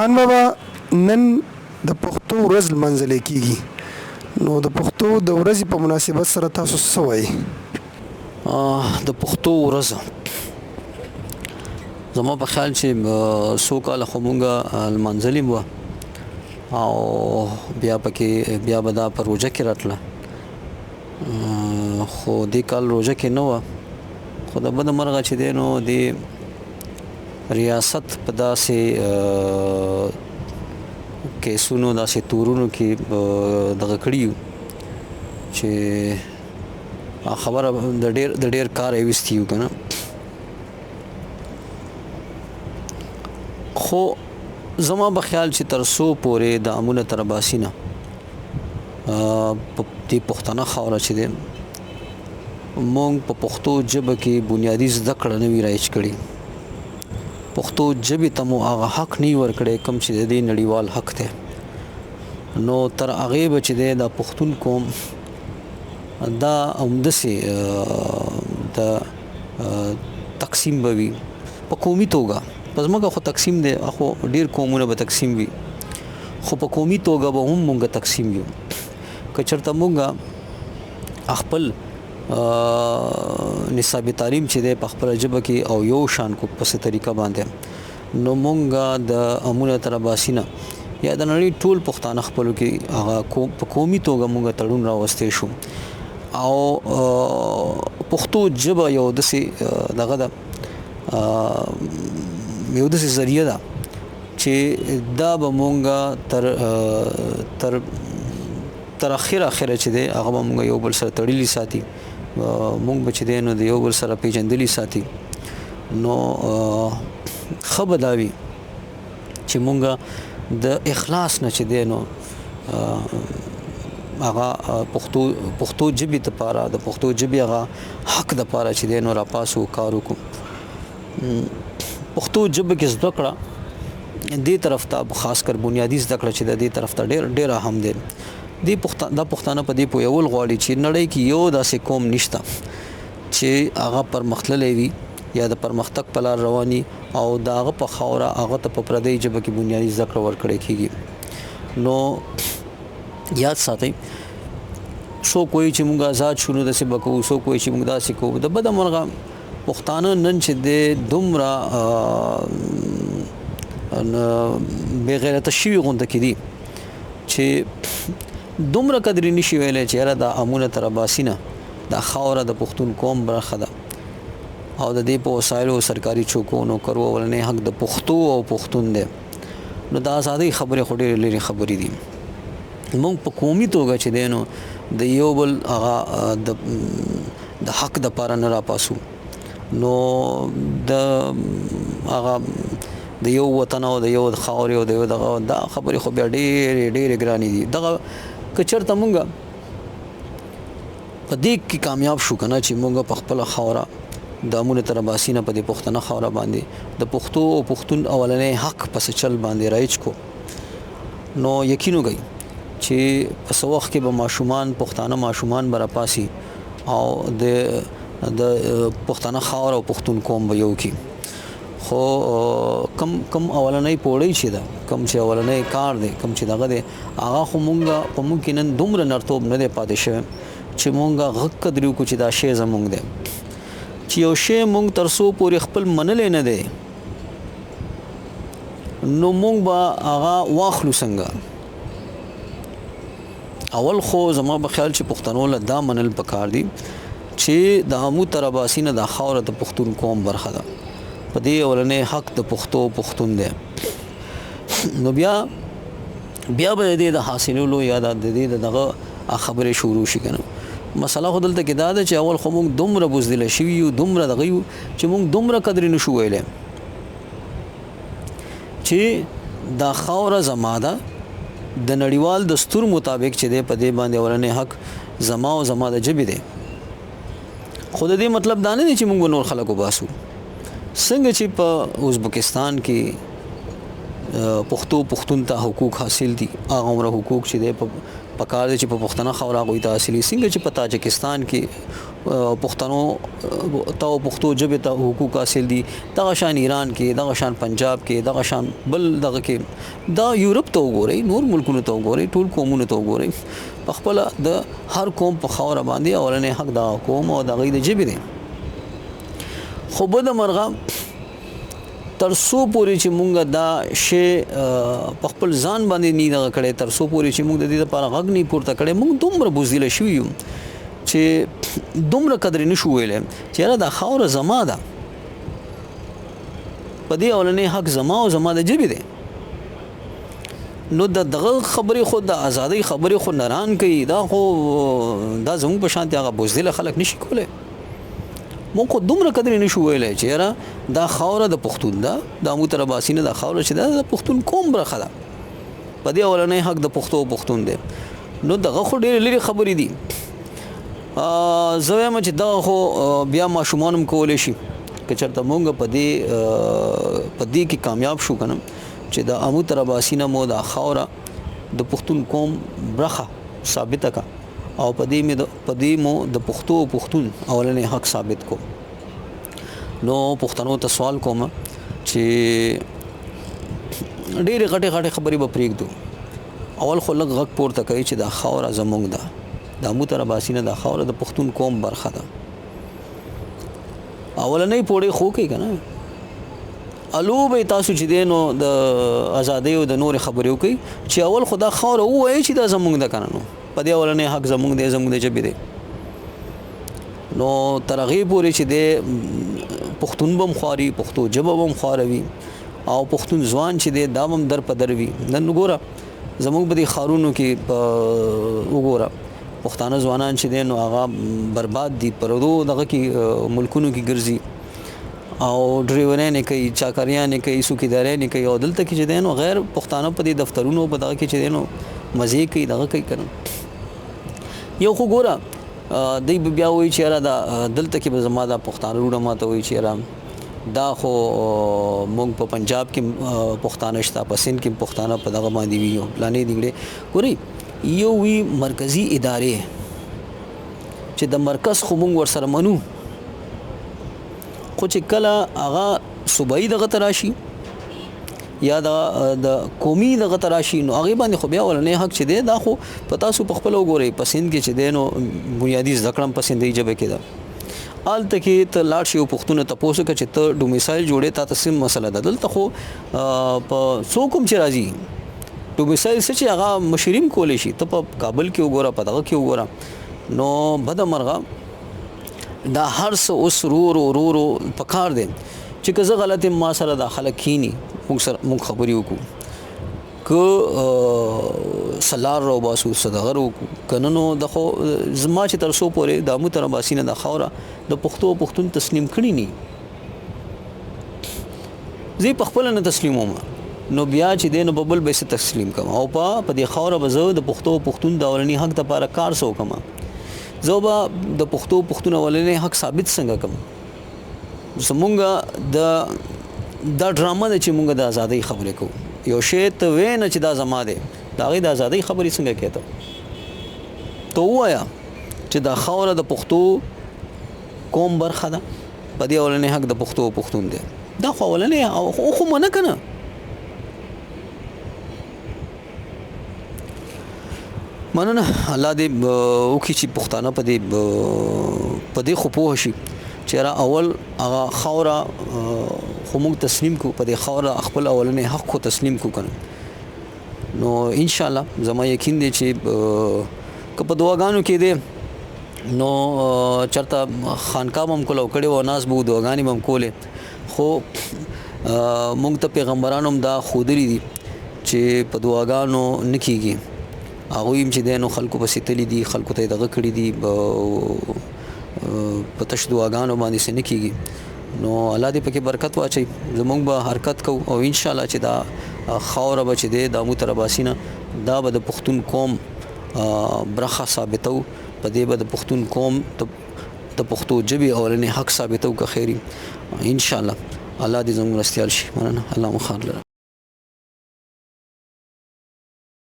خان بابا نن د پښتو ورځ لمانځل کیږي، نو د پښتو د ورځې په مناسبت سره تاسو څه وایي؟ د پښتو ورځ زما په خیال چې څو کاله خو مونږه لمانځلې وه او بیا به دا په روژه کې راتله، خو دې کال روژه کې نه وه، خو د بده مرغه چې دی نو د ریاست په داسې کیسونو داسې تورونو کې دغه کړي یو چې خبره د ډېر کار ایوستی یو که نه. خو زما په خیال چې تر څو پورې د امونه تر باسي نه د پښتنه خاوره چې دی مونږ په پښتو ژبه کې بنیادي زده کړه نه وي رایج کړي، پښتو ژبې ته مو هغه حق نه ورکړی کوم چې د دې نړیوال حق دی، نو تر هغې به چې دی دا پښتون قوم دا همداسې د تقسیم به وي په قومي توګه، په ځمکه خو تقسیم دی، خو ډېر قومونه به تقسیم وي، خو په قومي توګه به هم مونږ تقسیم یو. که چېرته مونږ خپل نصاب تعلیم چې دی په خپله ژبه کې او یو شان کو په څه طریقه باندې، نو مونږ د امونه تر باسي نه یا د نړۍ ټول پښتانه خپلو کې هغه په قومي توګه مونږ تړون راوستی شو او پښتو ژبه یو داسې دغه ده، یو داسې ذریعه ده چې دا به مونږ تر اخره چې دی هغه به مونږ یو بل سره تړلي ساتي، مونږ به چې دی نو د یو بل سره پیژندلي ساتي، نو ښه به دا وي چې مونږ د اخلاص نه چې دی نو هغه پښتو ژبې دپاره د پښتو ژبې هغه حق دپاره چې دی نو راپاسو کار وکړو. پښتو ژبه کې زده کړه دې طرف ته خاص کر بنیادي زده کړه چې د دې طرف ته ډېر اهم دی. دا پښتانه په دې پوهول غواړي چې نړۍ کې یو داسې قوم نشته چې هغه پرمختللی وي یا د پرمختګ په لار رواني او د هغه په خاوره هغه ته په پردۍ ژبه کې بنیادي زده کړه ورکړی کېږي. نو یاد ساتئ څوک وایي چې موږ آزاد شو نو داسې به کوو، څوک وایي چې موږ داسې کوو، د بده مرغه پښتانه نن چې دی دومره بې غیرته شوي غونډه کې دي چې دومره قدرې نشي ویلی چې یاره دا امونه تر باسي نه دا خاوره د پښتون قوم برخه ده او د دې په وسایلو سرکاري چوکو نوکرو اولنی حق د پښتو او پښتون دی. نو د ازادۍ خبرې خو ډېرې لرې خبرې دي، موږ په قومي توګه چې دی نو د یو بل هغه د حق دپاره نه راپاسو، نو د هغه د یو وطن او د یو خاورې او د یو دغه دا خبرې خو بیا ډېرې ګرانې دي. دغه که چېرته مونږ په دې کې کامیاب شو که نه چې مونږ په خپله خاوره د امونه تر باسي نه په دې پښتنه خاوره باندې د پښتو او پښتون اولنی حق پسې چل باندې رایج کو، نو یقین وکړئ چې په څه وخت کې به ماشومان پښتانه ماشومان به راپاسي او د پښتنه خاوره او پښتون قوم به یو کي. خو کم اولنی پوړی چې ده، کم چې اولنی کار دی، کم چې دغه دی، هغه خو مونږ په مونږ کې نن دومره نرتوب نه دی پاتې شوی چې مونږ غږ قدر وکړو چې دا شی زمونږ دی، چې یو شی مونږ تر څو پورې خپل منلی نه دی نو مونږ به هغه واخلو څنګه. اول خو زما په خیال چې پښتنو له دا منل پکار دي چې د امو تر باسي نه دا خاوره د پښتون قوم برخه ده، په دې اولنی حق د پښتون دی. نو بیا به د دې د حاصلولو یا د دې دغه خبرې شروع شي که نه. مسله خو دلته کې دا ده چې اول خو موږ دومره بزدله شوي یو، دومره دغه یو چې موږ دومره قدرې نشو ویلی چې دا خاوره زما ده، د نړیوال دستور مطابق چې دی په دې باندې اولنی حق زما او زما د ژبې دی. خو د دې مطلب دا نه دی چې موږ به نور خلک وباسو، څنګه چې په ازبکستان کې پښتون ته حقوق حاصل دي، هغه عمره حقوق چې دی په پکار دی چې په پښتنه خاوره غوي تحصیلي څنګه چې په تاجکستان کې پښتنو ته پښتو ژبه ته حقوق حاصل دي دغه شان ایران کې دغه شان پنجاب کې دغه شان بل دغه کې دا یورپ ته وګورئ نور ملکونو ته وګورئ ټول قومونو ته وګورئ په خپل د هر قوم په خاوره باندې اولنې حق دا قوم او دغه د ژبې دی خو به د مرغه تر څو پورې چې مونږ دا شی په خپل ځان باندې نه دغه کړي تر څو پورې چې مونږ د دې لپاره غږ نه پورته کړي مونږ دومره بوزدل شو یو چې دومره قدر نشو ویلې چې دا خاوره زما ده په دې اولنې حق زما او زما د ژبې دی نو دغه خبرې خو د ازادۍ خبرې خو نران کوي دا خو دا زموږ په شان هغه بوزدل خلک نشي کولای مونږ خو دومره قدر نشو ویلې چې دا خاوره د پښتون ده د مترباسي نه د خاوره چې د پښتون قوم برخه ده په دې اولنې حق د پښتون دی نو دغه خو ډېر لري خبرې دي زه وایم چې دا خو بیا ماشومان هم کولی شي که چېرته مونږ په دې کې کامیاب شو که نه چې د مترباسي نه مو د خاوره د پښتون قوم برخه ثابته کا او په دې مو د پښتون اولنې حق ثابت کو نو پښتنو ته سوال کوم چې ډېرې غټې خبرې به پرېږدو اول خو لږ غږ پورته کوي چې دا خاوره زموږ ده د مترباسي نه دا خاوره د پښتون قوم برخه ده اولنې پوړې خو کوي که نه الو به تاسو چې دی نو د ازادۍ او د نورې خبرې وکړئ چې اول خو دا خاوره ووایي چې دا زموږ ده که نه نو په دې اولنې حق زموږ دی زموږ د ژبې دی نو تر هغې پورې چې دی پښتون به هم خواري پښتو ژبه به هم خواره او پښتون ځوان چې دی دا به هم در په در وي نن وګوره زموږ په دې ښارونو کې وګوره پښتانه ځوانان چې دی نو هغه برباد دي پردو دغه کې ملکونو کې ګرځي او ډریورۍ نه کوي چاکریان نه کوي څوکیدارۍ نه کوي او دلته کې چې دی نو غیر پښتانه په دې دفترونو په دغه کې چې دی نو مزې کوي دغه کوي که نه یو خو ګوره دوی به بیا وایي چې یاره دا دلته کې به زما دا پښتانه وروڼه ماته وایي چې یاره دا خو مونږ په پنجاب کې پښتانه شته په سند کې پښتانه په دغه باندې وي او پلانې دیګړې ګورئ یو وی مرکزی ادارې چې د مرکز خو مونږ ورسره منو خو چې کله هغه صوبایي دغه ته راشي یا د قومي دغه ته راشي نو هغې باندې خو بیا اولنی حق چې دی دا خو په تاسو په خپله وګورئ په سند کې چې دی نو بنیادي زده کړه هم په سندۍ ژبه کې ده هلته کې ته لاړ شي او پوښتنه تپوس وکړه چې ته ډومیسایل جوړې تا ته څه مسله ده دلته خو په څوک هم چې راځي ډومیسایل څه چې هغه مشریم کولی شي ته په کابل کې وګوره په دغه کې وګوره نو بده مرغه دا هر څه اوس ورو پکار دی چې که زه غلط یم ما سره دا خلک کینی مونږ خبرې وکړو که سلار رو باسو صدغه وکړو که نه نو د خو زما چې تر څو پورې د مترباسي نه د خاوره د پښتون تسلیم کړي نه زه په خپله نه تسلیموم نو بیا چې دی نو په بل به څه تسلیم کوم او په دې خاوره به زه د پښتون د اولني حق دپاره کار څه وکړم زه به د پښتون اولنی حق ثابت څنګه کوم زمونږ دا ډرامه ده چې مونږ د ازادۍ خبرې کوو یو شی ته وې نه چې دا زما دی د هغې د ازادۍ خبرې څنګه کوې ته ووایه چې دا خاوره د پښتو قوم برخه ده په دې اولنی حق د پښتون دی دا خو اولنی خو منه که نه مننه الله دې وکړي چې پښتانه په دې خو پوه شي چې اول هغه خاوره خو موږ تسلیم کو په دې خاوره خپل اولنی حق خو تسلیم کو کنه نو ان شاء الله زما یقین دی چې که په دعاګانو کې دی نو چرته خانقاه هم کولو کړي او ناس به دعاګانې هم کولې خو موږ ته پیغمبرانو هم دا ښودلي دي چې په دعاګانو نه کېږي هغوی هم چې دی نو خلکو پسې تللي دي خلکو ته یې دغه کړي دي په تش دعاګانو باندې څه نه کېږي نو الله دې پکې برکت واچوي زموږ به حرکت کوو او انشاءالله چې دا خاوره به چې دی د مترباسي نه دا به د پښتون قوم برخه ثابتو په دې به د پښتون قوم د پښتو ژبې اولنی حق ثابتو که خیري انشاءالله الله دې زموږ مرستیال شي مننه الله مو خیر لره